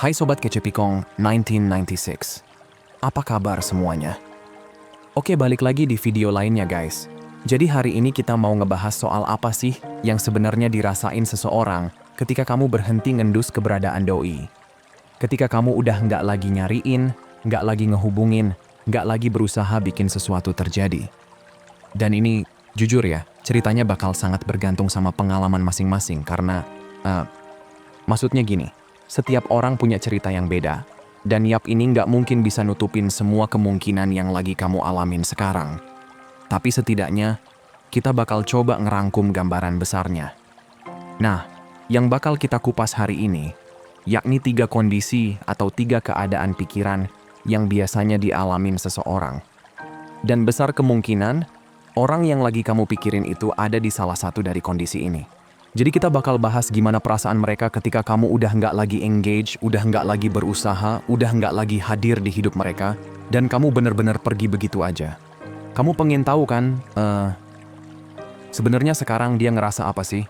Hai Sobat Kecepikong 1996. Apa kabar semuanya? Oke, balik lagi di video lainnya guys. Jadi hari ini kita mau ngebahas soal apa sih yang sebenarnya dirasain seseorang ketika kamu berhenti ngendus keberadaan doi. Ketika kamu udah nggak lagi nyariin, nggak lagi ngehubungin, nggak lagi berusaha bikin sesuatu terjadi. Dan ini jujur ya, ceritanya bakal sangat bergantung sama pengalaman masing-masing karena maksudnya gini, setiap orang punya cerita yang beda. Dan yap, ini nggak mungkin bisa nutupin semua kemungkinan yang lagi kamu alamin sekarang. Tapi setidaknya, kita bakal coba ngerangkum gambaran besarnya. Nah, yang bakal kita kupas hari ini, yakni 3 kondisi atau 3 keadaan pikiran yang biasanya dialamin seseorang. Dan besar kemungkinan, orang yang lagi kamu pikirin itu ada di salah satu dari kondisi ini. Jadi kita bakal bahas gimana perasaan mereka ketika kamu udah nggak lagi engage, udah nggak lagi berusaha, udah nggak lagi hadir di hidup mereka, dan kamu bener-bener pergi begitu aja. Kamu pengen tahu kan, sebenarnya sekarang dia ngerasa apa sih?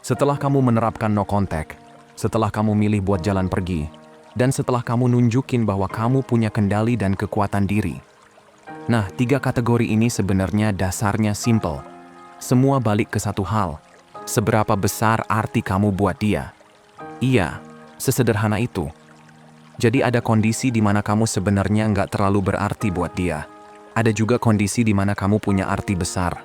Setelah kamu menerapkan no contact, setelah kamu milih buat jalan pergi, dan setelah kamu nunjukin bahwa kamu punya kendali dan kekuatan diri. Nah, 3 kategori ini sebenarnya dasarnya simple. Semua balik ke satu hal. Seberapa besar arti kamu buat dia? Iya, sesederhana itu. Jadi ada kondisi di mana kamu sebenarnya nggak terlalu berarti buat dia. Ada juga kondisi di mana kamu punya arti besar.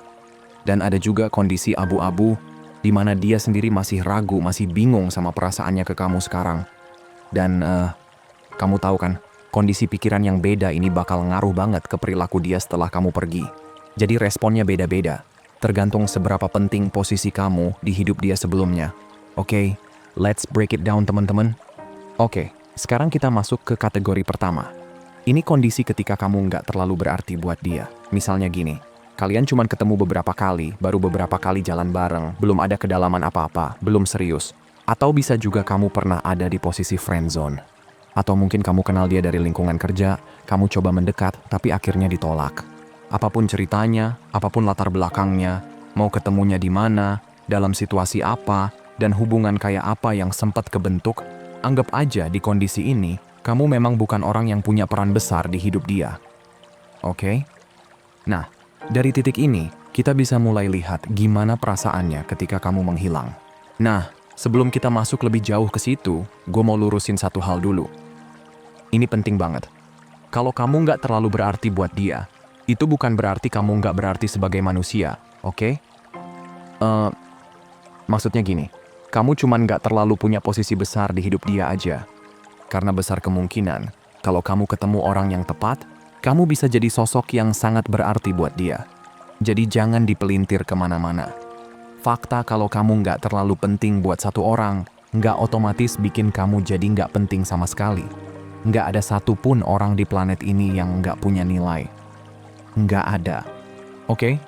Dan ada juga kondisi abu-abu di mana dia sendiri masih ragu, masih bingung sama perasaannya ke kamu sekarang. Dan kamu tahu kan, kondisi pikiran yang beda ini bakal ngaruh banget ke perilaku dia setelah kamu pergi. Jadi responnya beda-beda. Tergantung seberapa penting posisi kamu di hidup dia sebelumnya. Oke, let's break it down teman-teman. Oke, sekarang kita masuk ke kategori pertama. Ini kondisi ketika kamu nggak terlalu berarti buat dia. Misalnya gini, kalian cuma ketemu beberapa kali, baru beberapa kali jalan bareng, belum ada kedalaman apa-apa, belum serius. Atau bisa juga kamu pernah ada di posisi friendzone. Atau mungkin kamu kenal dia dari lingkungan kerja, kamu coba mendekat, tapi akhirnya ditolak. Apapun ceritanya, apapun latar belakangnya, mau ketemunya di mana, dalam situasi apa, dan hubungan kayak apa yang sempat kebentuk, anggap aja di kondisi ini, kamu memang bukan orang yang punya peran besar di hidup dia. Oke? Nah, dari titik ini, kita bisa mulai lihat gimana perasaannya ketika kamu menghilang. Nah, sebelum kita masuk lebih jauh ke situ, gue mau lurusin satu hal dulu. Ini penting banget. Kalau kamu nggak terlalu berarti buat dia, itu bukan berarti kamu nggak berarti sebagai manusia, oke? Maksudnya gini, kamu cuman nggak terlalu punya posisi besar di hidup dia aja. Karena besar kemungkinan, kalau kamu ketemu orang yang tepat, kamu bisa jadi sosok yang sangat berarti buat dia. Jadi jangan dipelintir kemana-mana. Fakta kalau kamu nggak terlalu penting buat satu orang, nggak otomatis bikin kamu jadi nggak penting sama sekali. Nggak ada satupun orang di planet ini yang nggak punya nilai. Nggak ada. Oke?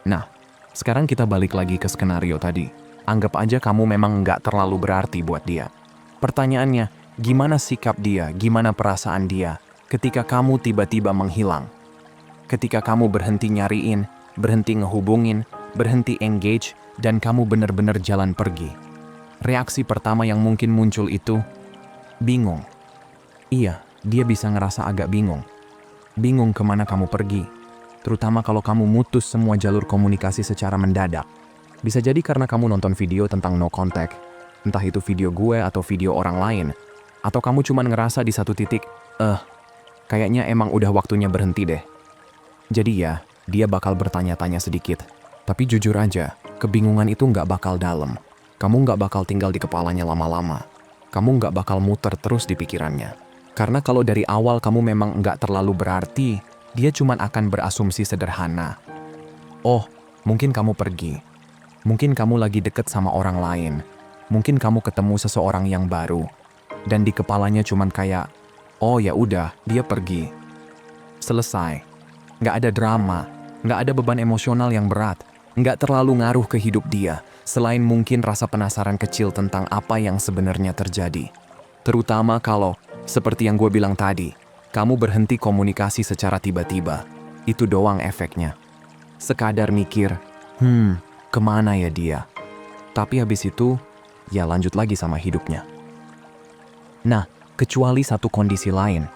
Nah, sekarang kita balik lagi ke skenario tadi. Anggap aja kamu memang nggak terlalu berarti buat dia. Pertanyaannya, gimana sikap dia, gimana perasaan dia ketika kamu tiba-tiba menghilang? Ketika kamu berhenti nyariin, berhenti ngehubungin, berhenti engage, dan kamu benar-benar jalan pergi. Reaksi pertama yang mungkin muncul itu, bingung. Iya, dia bisa ngerasa agak bingung. Bingung kemana kamu pergi. Terutama kalau kamu mutus semua jalur komunikasi secara mendadak. Bisa jadi karena kamu nonton video tentang no contact, entah itu video gue atau video orang lain, atau kamu cuma ngerasa di satu titik, kayaknya emang udah waktunya berhenti deh. Jadi ya, dia bakal bertanya-tanya sedikit. Tapi jujur aja, kebingungan itu nggak bakal dalam. Kamu nggak bakal tinggal di kepalanya lama-lama. Kamu nggak bakal muter terus di pikirannya. Karena kalau dari awal kamu memang nggak terlalu berarti, dia cuma akan berasumsi sederhana. Oh, mungkin kamu pergi. Mungkin kamu lagi deket sama orang lain. Mungkin kamu ketemu seseorang yang baru. Dan di kepalanya cuma kayak, oh ya udah, dia pergi. Selesai. Nggak ada drama. Nggak ada beban emosional yang berat. Nggak terlalu ngaruh ke hidup dia. Selain mungkin rasa penasaran kecil tentang apa yang sebenarnya terjadi. Terutama kalau, seperti yang gue bilang tadi, kamu berhenti komunikasi secara tiba-tiba. Itu doang efeknya. Sekadar mikir, kemana ya dia? Tapi habis itu, ya lanjut lagi sama hidupnya. Nah, Kecuali satu kondisi lain.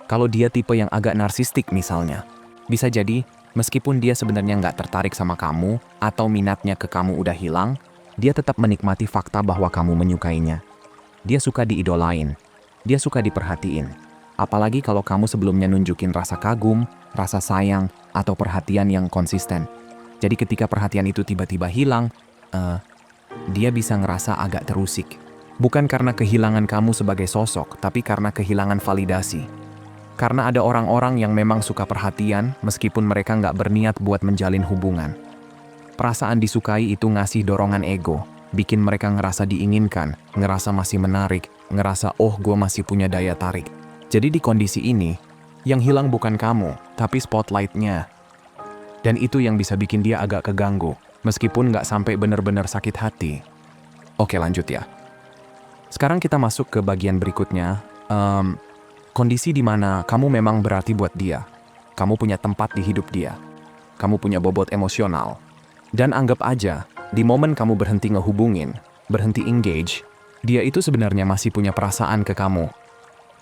Kalau dia tipe yang agak narsistik misalnya, bisa jadi meskipun dia sebenarnya nggak tertarik sama kamu atau minatnya ke kamu udah hilang, dia tetap menikmati fakta bahwa kamu menyukainya. Dia suka diidolain, dia suka diperhatiin. Apalagi kalau kamu sebelumnya nunjukin rasa kagum, rasa sayang, atau perhatian yang konsisten. Jadi ketika perhatian itu tiba-tiba hilang, dia bisa ngerasa agak terusik. Bukan karena kehilangan kamu sebagai sosok, tapi karena kehilangan validasi. Karena ada orang-orang yang memang suka perhatian, meskipun mereka nggak berniat buat menjalin hubungan. Perasaan disukai itu ngasih dorongan ego, bikin mereka ngerasa diinginkan, ngerasa masih menarik, ngerasa oh gue masih punya daya tarik. Jadi di kondisi ini, yang hilang bukan kamu, tapi spotlight-nya. Dan itu yang bisa bikin dia agak keganggu, meskipun nggak sampai benar-benar sakit hati. Oke, lanjut ya. Sekarang kita masuk ke bagian berikutnya. Kondisi di mana kamu memang berarti buat dia. Kamu punya tempat di hidup dia. Kamu punya bobot emosional. Dan anggap aja, di momen kamu berhenti ngehubungin, berhenti engage, dia itu sebenarnya masih punya perasaan ke kamu.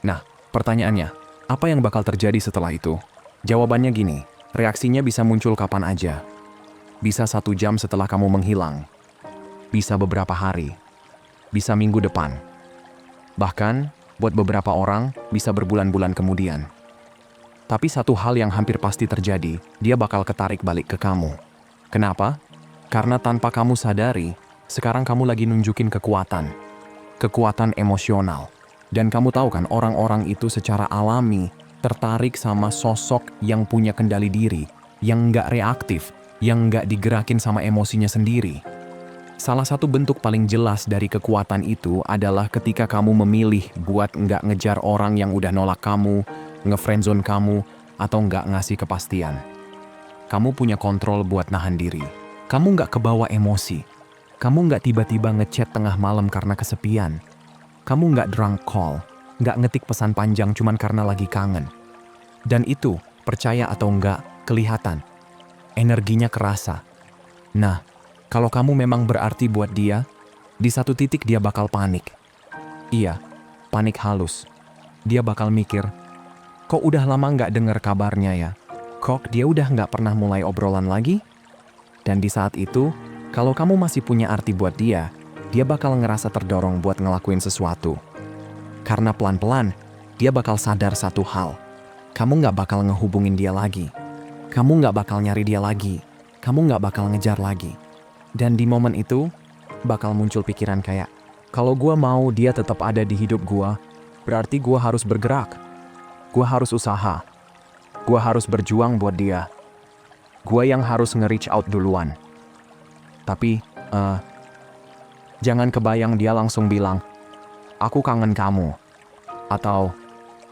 Nah, pertanyaannya, apa yang bakal terjadi setelah itu? Jawabannya gini, reaksinya bisa muncul kapan aja. Bisa 1 jam setelah kamu menghilang. Bisa beberapa hari. Bisa minggu depan. Bahkan, buat beberapa orang, bisa berbulan-bulan kemudian. Tapi satu hal yang hampir pasti terjadi, dia bakal ketarik balik ke kamu. Kenapa? Karena tanpa kamu sadari, sekarang kamu lagi nunjukin kekuatan. Kekuatan emosional. Dan kamu tahu kan, orang-orang itu secara alami tertarik sama sosok yang punya kendali diri, yang nggak reaktif, yang nggak digerakin sama emosinya sendiri. Salah satu bentuk paling jelas dari kekuatan itu adalah ketika kamu memilih buat nggak ngejar orang yang udah nolak kamu, nge-friendzone kamu, atau nggak ngasih kepastian. Kamu punya kontrol buat nahan diri. Kamu nggak kebawa emosi. Kamu nggak tiba-tiba ngechat tengah malam karena kesepian. Kamu nggak drunk call, nggak ngetik pesan panjang cuman karena lagi kangen. Dan itu, percaya atau nggak, kelihatan. Energinya kerasa. Nah, kalau kamu memang berarti buat dia, di satu titik dia bakal panik. Iya, panik halus. Dia bakal mikir, kok udah lama nggak denger kabarnya ya? Kok dia udah nggak pernah mulai obrolan lagi? Dan di saat itu, kalau kamu masih punya arti buat dia bakal ngerasa terdorong buat ngelakuin sesuatu. Karena pelan-pelan, dia bakal sadar satu hal. Kamu nggak bakal ngehubungin dia lagi. Kamu nggak bakal nyari dia lagi. Kamu nggak bakal ngejar lagi. Dan di momen itu, bakal muncul pikiran kayak, kalau gue mau dia tetap ada di hidup gue, berarti gue harus bergerak. Gue harus usaha. Gue harus berjuang buat dia. Gue yang harus nge-reach out duluan. Tapi, jangan kebayang dia langsung bilang, aku kangen kamu. Atau,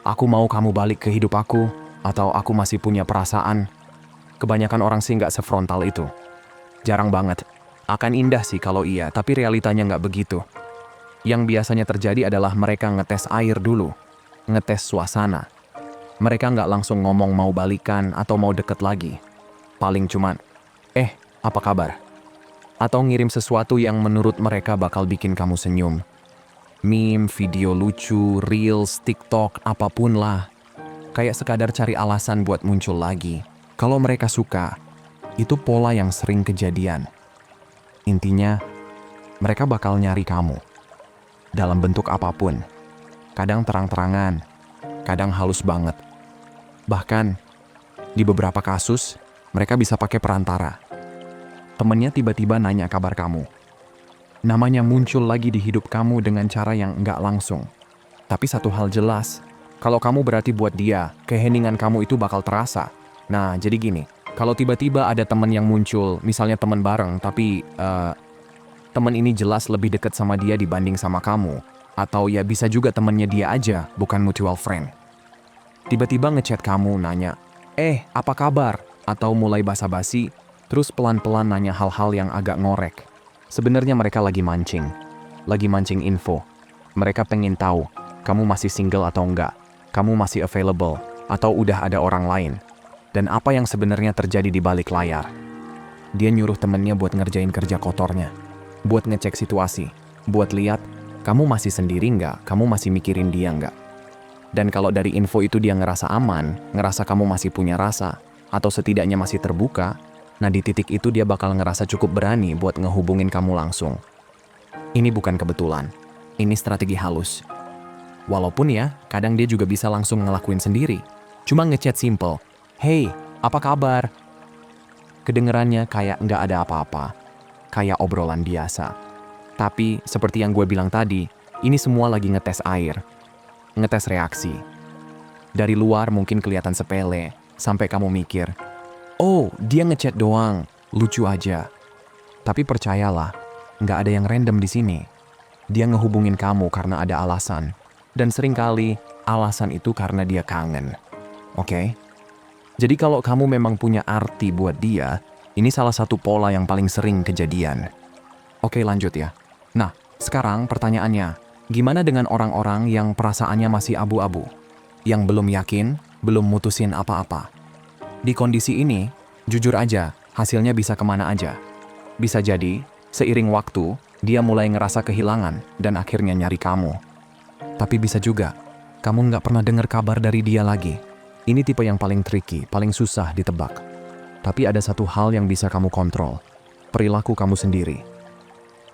aku mau kamu balik ke hidup aku. Atau aku masih punya perasaan. Kebanyakan orang sih nggak sefrontal itu. Jarang banget. Akan indah sih kalau iya, tapi realitanya nggak begitu. Yang biasanya terjadi adalah mereka ngetes air dulu. Ngetes suasana. Mereka nggak langsung ngomong mau balikan atau mau deket lagi. Paling cuman, apa kabar? Atau ngirim sesuatu yang menurut mereka bakal bikin kamu senyum. Meme, video lucu, reels, TikTok, apapun lah. Kayak sekadar cari alasan buat muncul lagi. Kalau mereka suka, itu pola yang sering kejadian. Intinya, mereka bakal nyari kamu. Dalam bentuk apapun. Kadang terang-terangan, kadang halus banget. Bahkan, di beberapa kasus, mereka bisa pakai perantara. Temennya tiba-tiba nanya kabar kamu. Namanya muncul lagi di hidup kamu dengan cara yang nggak langsung. Tapi satu hal jelas, kalau kamu berarti buat dia, keheningan kamu itu bakal terasa. Nah, jadi gini. Kalau tiba-tiba ada teman yang muncul, misalnya teman bareng, tapi teman ini jelas lebih dekat sama dia dibanding sama kamu. Atau ya bisa juga temannya dia aja, bukan mutual friend. Tiba-tiba ngechat kamu, nanya, apa kabar? Atau mulai basa-basi, terus pelan-pelan nanya hal-hal yang agak ngorek. Sebenarnya mereka lagi mancing info. Mereka pengen tahu, kamu masih single atau enggak, kamu masih available, atau udah ada orang lain. Dan apa yang sebenarnya terjadi di balik layar. Dia nyuruh temennya buat ngerjain kerja kotornya. Buat ngecek situasi. Buat lihat, kamu masih sendiri nggak? Kamu masih mikirin dia nggak? Dan kalau dari info itu dia ngerasa aman, ngerasa kamu masih punya rasa, atau setidaknya masih terbuka, nah di titik itu dia bakal ngerasa cukup berani buat ngehubungin kamu langsung. Ini bukan kebetulan, ini strategi halus. Walaupun ya, kadang dia juga bisa langsung ngelakuin sendiri. Cuma ngechat simple, "Hey, apa kabar?" Kedengerannya kayak nggak ada apa-apa, kayak obrolan biasa. Tapi seperti yang gue bilang tadi, ini semua lagi ngetes air, ngetes reaksi. Dari luar mungkin kelihatan sepele, sampai kamu mikir, "Oh, dia ngechat doang, lucu aja." Tapi percayalah, nggak ada yang random di sini. Dia ngehubungin kamu karena ada alasan. Dan seringkali alasan itu karena dia kangen. Oke? Jadi kalau kamu memang punya arti buat dia, ini salah satu pola yang paling sering kejadian. Oke, lanjut ya. Nah, sekarang pertanyaannya, gimana dengan orang-orang yang perasaannya masih abu-abu? Yang belum yakin, belum mutusin apa-apa? Di kondisi ini, jujur aja, hasilnya bisa kemana aja. Bisa jadi, seiring waktu, dia mulai ngerasa kehilangan dan akhirnya nyari kamu. Tapi bisa juga, kamu nggak pernah dengar kabar dari dia lagi. Ini tipe yang paling tricky, paling susah ditebak. Tapi ada satu hal yang bisa kamu kontrol, perilaku kamu sendiri.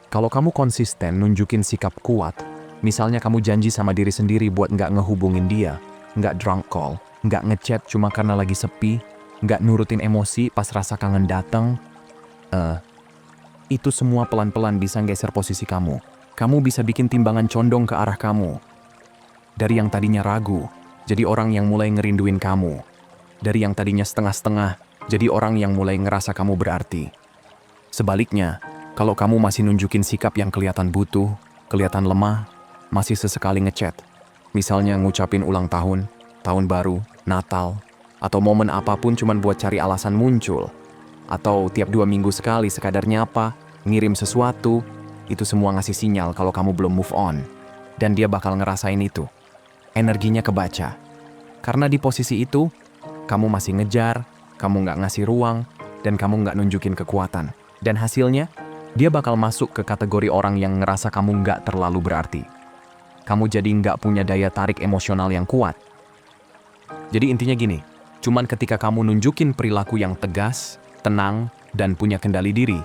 Kalau kamu konsisten nunjukin sikap kuat, misalnya kamu janji sama diri sendiri buat nggak ngehubungin dia, nggak drunk call, nggak ngechat cuma karena lagi sepi, nggak nurutin emosi pas rasa kangen datang, itu semua pelan-pelan bisa geser posisi kamu. Kamu bisa bikin timbangan condong ke arah kamu. Dari yang tadinya ragu, jadi orang yang mulai ngerinduin kamu. Dari yang tadinya setengah-setengah, jadi orang yang mulai ngerasa kamu berarti. Sebaliknya, kalau kamu masih nunjukin sikap yang kelihatan butuh, kelihatan lemah, masih sesekali ngechat, misalnya ngucapin ulang tahun, tahun baru, Natal, atau momen apapun cuman buat cari alasan muncul, atau tiap 2 minggu sekali sekadar nyapa, ngirim sesuatu, itu semua ngasih sinyal kalau kamu belum move on. Dan dia bakal ngerasain itu. Energinya kebaca. Karena di posisi itu, kamu masih ngejar, kamu nggak ngasih ruang, dan kamu nggak nunjukin kekuatan. Dan hasilnya, dia bakal masuk ke kategori orang yang ngerasa kamu nggak terlalu berarti. Kamu jadi nggak punya daya tarik emosional yang kuat. Jadi intinya gini, cuman ketika kamu nunjukin perilaku yang tegas, tenang, dan punya kendali diri,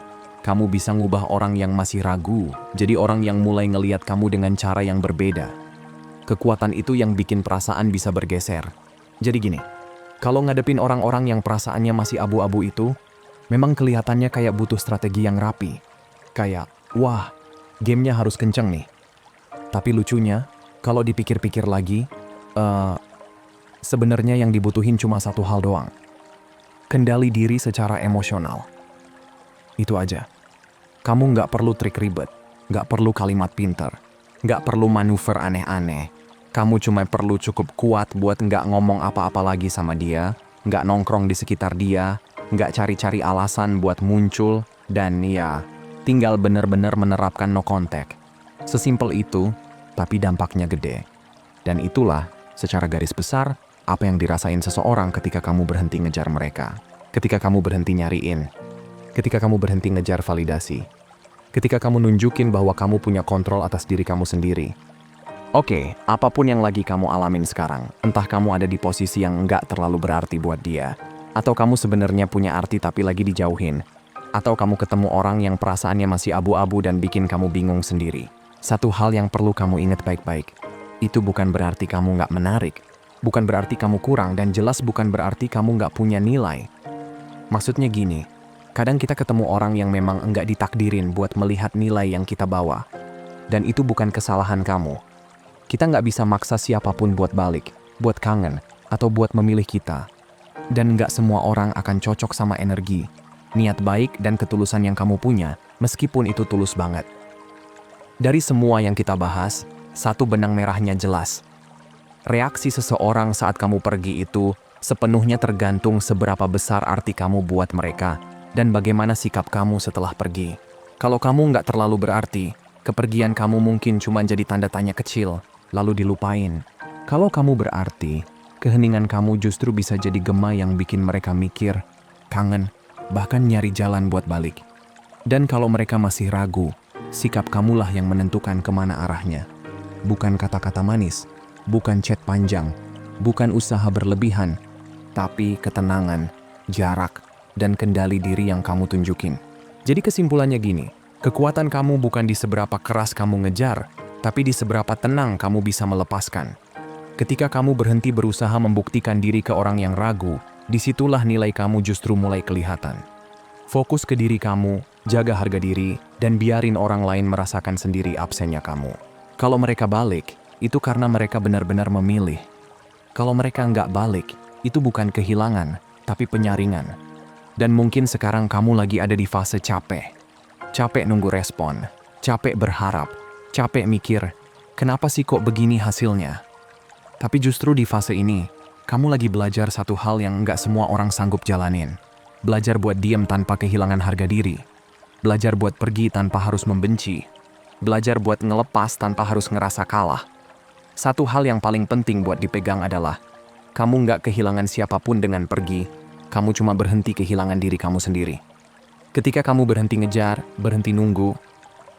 kamu bisa ngubah orang yang masih ragu, jadi orang yang mulai ngelihat kamu dengan cara yang berbeda. Kekuatan itu yang bikin perasaan bisa bergeser. Jadi gini, kalau ngadepin orang-orang yang perasaannya masih abu-abu itu, memang kelihatannya kayak butuh strategi yang rapi. Kayak, wah, gamenya harus kenceng nih. Tapi lucunya, kalau dipikir-pikir lagi, sebenarnya yang dibutuhin cuma satu hal doang. Kendali diri secara emosional. Itu aja. Kamu nggak perlu trik ribet, nggak perlu kalimat pinter, nggak perlu manuver aneh-aneh. Kamu cuma perlu cukup kuat buat nggak ngomong apa-apa lagi sama dia, nggak nongkrong di sekitar dia, nggak cari-cari alasan buat muncul, dan ya, tinggal bener-bener menerapkan no contact. Sesimpel itu, tapi dampaknya gede. Dan itulah, secara garis besar, apa yang dirasain seseorang ketika kamu berhenti ngejar mereka. Ketika kamu berhenti nyariin. Ketika kamu berhenti ngejar validasi. Ketika kamu nunjukin bahwa kamu punya kontrol atas diri kamu sendiri. Oke, apapun yang lagi kamu alamin sekarang, entah kamu ada di posisi yang nggak terlalu berarti buat dia, atau kamu sebenarnya punya arti tapi lagi dijauhin, atau kamu ketemu orang yang perasaannya masih abu-abu dan bikin kamu bingung sendiri. Satu hal yang perlu kamu ingat baik-baik, itu bukan berarti kamu nggak menarik, bukan berarti kamu kurang, dan jelas bukan berarti kamu nggak punya nilai. Maksudnya gini, kadang kita ketemu orang yang memang nggak ditakdirin buat melihat nilai yang kita bawa, dan itu bukan kesalahan kamu. Kita nggak bisa maksa siapapun buat balik, buat kangen, atau buat memilih kita. Dan nggak semua orang akan cocok sama energi, niat baik dan ketulusan yang kamu punya, meskipun itu tulus banget. Dari semua yang kita bahas, satu benang merahnya jelas. Reaksi seseorang saat kamu pergi itu sepenuhnya tergantung seberapa besar arti kamu buat mereka, dan bagaimana sikap kamu setelah pergi. Kalau kamu nggak terlalu berarti, kepergian kamu mungkin cuma jadi tanda tanya kecil, lalu dilupain. Kalau kamu berarti, keheningan kamu justru bisa jadi gema yang bikin mereka mikir, kangen, bahkan nyari jalan buat balik. Dan kalau mereka masih ragu, sikap kamulah yang menentukan kemana arahnya. Bukan kata-kata manis, bukan chat panjang, bukan usaha berlebihan, tapi ketenangan, jarak, dan kendali diri yang kamu tunjukin. Jadi kesimpulannya gini, kekuatan kamu bukan di seberapa keras kamu ngejar, tapi di seberapa tenang kamu bisa melepaskan. Ketika kamu berhenti berusaha membuktikan diri ke orang yang ragu, disitulah nilai kamu justru mulai kelihatan. Fokus ke diri kamu, jaga harga diri, dan biarin orang lain merasakan sendiri absennya kamu. Kalau mereka balik, itu karena mereka benar-benar memilih. Kalau mereka nggak balik, itu bukan kehilangan, tapi penyaringan. Dan mungkin sekarang kamu lagi ada di fase capek. Capek nunggu respon, capek berharap, capek mikir, kenapa sih kok begini hasilnya? Tapi justru di fase ini, kamu lagi belajar satu hal yang nggak semua orang sanggup jalanin. Belajar buat diem tanpa kehilangan harga diri. Belajar buat pergi tanpa harus membenci. Belajar buat ngelepas tanpa harus ngerasa kalah. Satu hal yang paling penting buat dipegang adalah, kamu nggak kehilangan siapapun dengan pergi, kamu cuma berhenti kehilangan diri kamu sendiri. Ketika kamu berhenti ngejar, berhenti nunggu,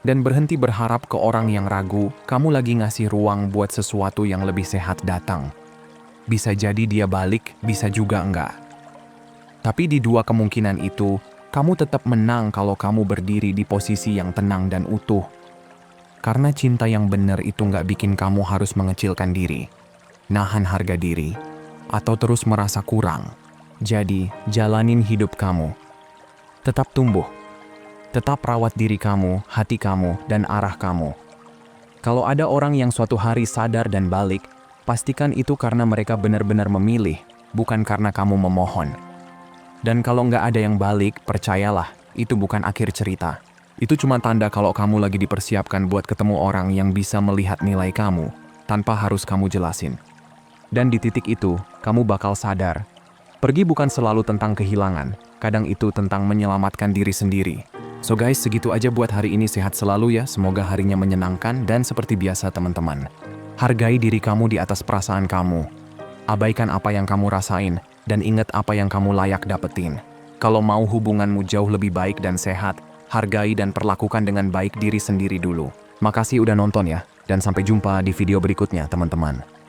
dan berhenti berharap ke orang yang ragu, kamu lagi ngasih ruang buat sesuatu yang lebih sehat datang. Bisa jadi dia balik, bisa juga enggak. Tapi di dua kemungkinan itu, kamu tetap menang kalau kamu berdiri di posisi yang tenang dan utuh. Karena cinta yang benar itu nggak bikin kamu harus mengecilkan diri, nahan harga diri, atau terus merasa kurang. Jadi, jalanin hidup kamu. Tetap tumbuh. Tetap rawat diri kamu, hati kamu, dan arah kamu. Kalau ada orang yang suatu hari sadar dan balik, pastikan itu karena mereka benar-benar memilih, bukan karena kamu memohon. Dan kalau nggak ada yang balik, percayalah, itu bukan akhir cerita. Itu cuma tanda kalau kamu lagi dipersiapkan buat ketemu orang yang bisa melihat nilai kamu, tanpa harus kamu jelasin. Dan di titik itu, kamu bakal sadar. Pergi bukan selalu tentang kehilangan, kadang itu tentang menyelamatkan diri sendiri. So guys, segitu aja buat hari ini, sehat selalu ya, semoga harinya menyenangkan dan seperti biasa teman-teman. Hargai diri kamu di atas perasaan kamu. Abaikan apa yang kamu rasain, dan ingat apa yang kamu layak dapetin. Kalau mau hubunganmu jauh lebih baik dan sehat, hargai dan perlakukan dengan baik diri sendiri dulu. Makasih udah nonton ya, dan sampai jumpa di video berikutnya teman-teman.